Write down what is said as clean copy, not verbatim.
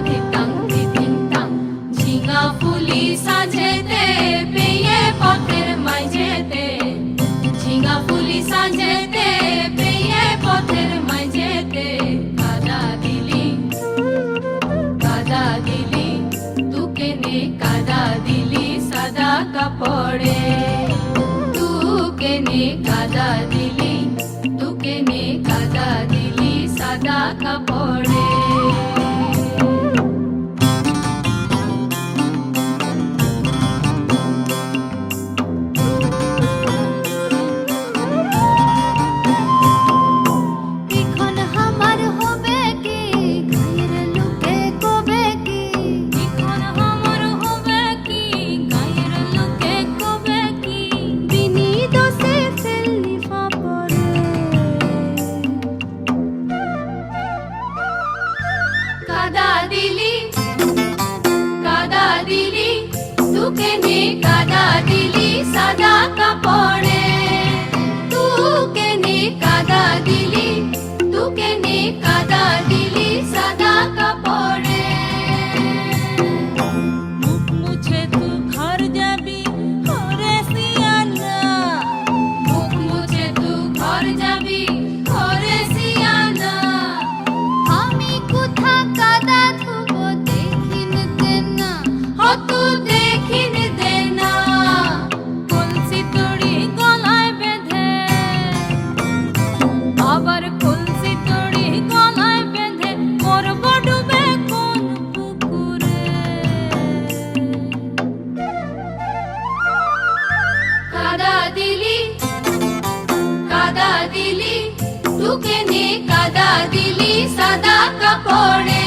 ধিতাং ধিতিং ঝিঙা ফুলি সাজেতে পেয়ে পথের মাঝেতে ঝিঙা ফুলি সাজেতে পেয়ে পথের মাঝেতে কাদা দিলি তুকে নে কাদা দিলি সাদা কাপড়ে তুকে নে কাদা দিলি সাদা কাপড়ে কাদা দিলি তুকে নে কাদা দিলি সাদা কাপড়ে তুকে নে কাদা দিলি সাদা কাপড়ে মুখ মুছে তু ঘর যাবি ওরে সিয়ানা মুখ মুছে তু ঘর যাবি ওরে সিয়ানা আমি কোথা কাদা ধুবো দেখিন দেনা হতু দেখিন দেনা কলসি তড়ি গলায় বেঁধে আবার কলসি তড়ি গলায় বেঁধে করব ডুবে কোন পুকুরে কাদা দিলি তুকে নে কাদা দিলি সাদা কাপড়ে